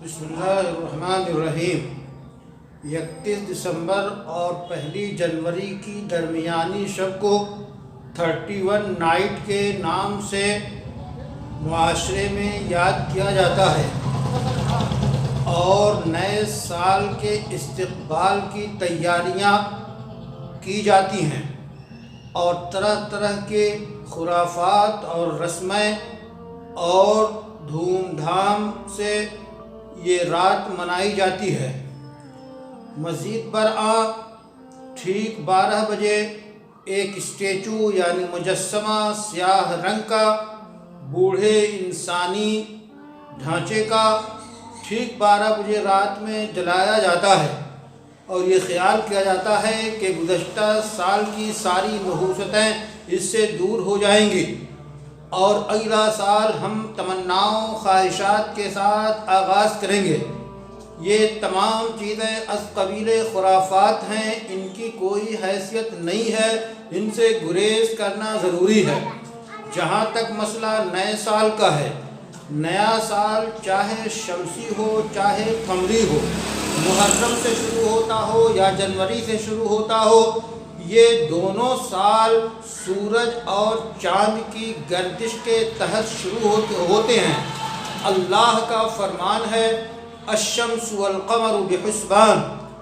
बिस्मिल्लाहिर्रहमानिर्रहीम। 31 दिसंबर और 1 जनवरी की दरमियानी शब को 31 नाइट के नाम से मुआशरे में याद किया जाता है और नए साल के इस्तकबाल की तैयारियां की जाती हैं और तरह तरह के खुराफात और रस्में और धूमधाम से ये रात मनाई जाती है। मज़ीद बरआ ठीक 12 बजे एक स्टैचू यानी मुजस्समा स्याह रंग का बूढ़े इंसानी ढांचे का ठीक 12 बजे रात में जलाया जाता है और ये ख्याल किया जाता है कि गुज़श्ता साल की सारी नहूसतें इससे दूर हो जाएंगी और अगला साल हम तमन्नाओं ख्वाहिशात के साथ आगाज़ करेंगे। ये तमाम चीज़ें अज़ कबीले खुराफात हैं, इनकी कोई हैसियत नहीं है, इनसे गुरेज करना ज़रूरी है। जहाँ तक मसला नए साल का है, नया साल चाहे शमसी हो चाहे कमरी हो, मुहर्रम से शुरू होता हो या जनवरी से शुरू होता हो, ये दोनों साल सूरज और चाँद की गर्दिश के तहत शुरू होते हैं। अल्लाह का फरमान है, अश-शम्सु वल क़मरु बिहुस्बान,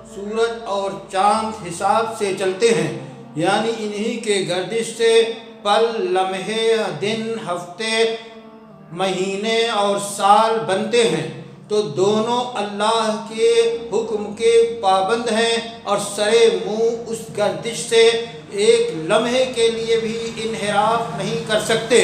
सूरज और चाँद हिसाब से चलते हैं, यानी इन्हीं के गर्दिश से पल, लम्हे, दिन, हफ्ते, महीने और साल बनते हैं। तो दोनों अल्लाह के हुक्म के पाबंद हैं और सरे मुँह उस गर्दिश से एक लम्हे के लिए भी इन्हिराफ नहीं कर सकते।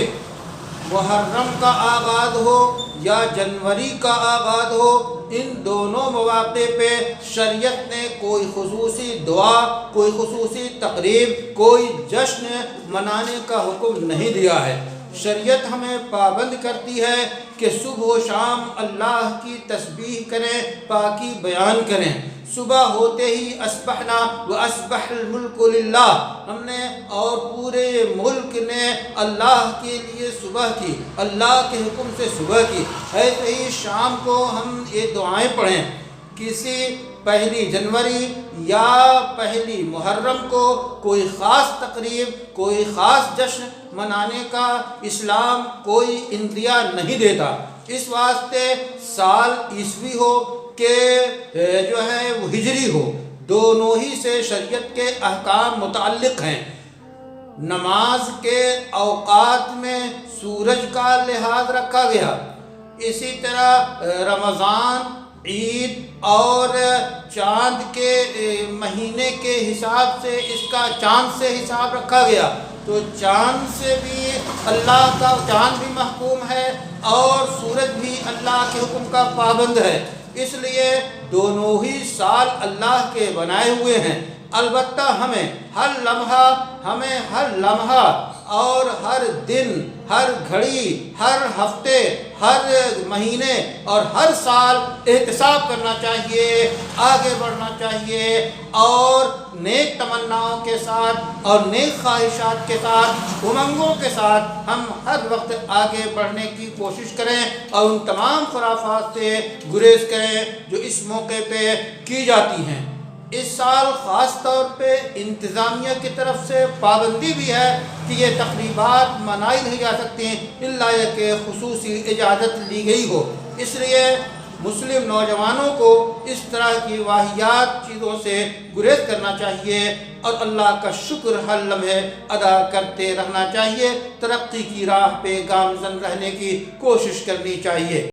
मुहर्रम का आगाज़ हो या जनवरी का आगाज़ हो, इन दोनों मौक़े पे शरीयत ने कोई खुसूसी दुआ, कोई खुसूसी तक़रीब, कोई जश्न मनाने का हुक्म नहीं दिया है। शरीयत हमें पाबंद करती है कि सुबह व शाम अल्लाह की तस्बीह करें, पाकी बयान करें। सुबह होते ही अस्बहना व अस्बहल मुल्कु लिल्लाह, हमने और पूरे मुल्क ने अल्लाह के लिए सुबह की, अल्लाह के हुक्म से सुबह की। ऐसे ही शाम को हम ये दुआएं पढ़ें। किसी 1 जनवरी या 1 मुहर्रम को कोई ख़ास तकरीब, कोई ख़ास जश्न मनाने का इस्लाम कोई इंदिया नहीं देता। इस वास्ते साल ईसवी हो कि जो है वो हिजरी हो, दोनों ही से शरीयत के अहकाम मुताल्लिक़ हैं। नमाज के औक़ात में सूरज का लिहाज रखा गया, इसी तरह रमज़ान, ईद और चाँद के महीने के हिसाब से इसका चाँद से हिसाब रखा गया। तो चाँद से भी अल्लाह का, चाँद भी महकूम है और सूरज भी अल्लाह के हुक्म का पाबंद है। इसलिए दोनों ही साल अल्लाह के बनाए हुए हैं। अलबत्ता हमें हर लम्हा और हर दिन, हर घड़ी, हर हफ्ते, हर महीने और हर साल एहतिसाब करना चाहिए, आगे बढ़ना चाहिए और नेक तमन्नाओं के साथ और नेक ख्वाहिशात के साथ, उमंगों के साथ हम हर वक्त आगे बढ़ने की कोशिश करें और उन तमाम खुराफात से गुरेज करें जो इस मौके पे की जाती हैं। इस साल ख़ास तौर पे इंतज़ामिया की तरफ से पाबंदी भी है कि ये तक़रीबात मनाई नहीं जा सकती इल्ला कि खुसूसी इजाज़त ली गई हो। इसलिए मुस्लिम नौजवानों को इस तरह की वाहियात चीज़ों से गुरेज करना चाहिए और अल्लाह का शुक्र हर लम्हे अदा करते रहना चाहिए। तरक्की की राह पे गामज़न रहने की कोशिश करनी चाहिए।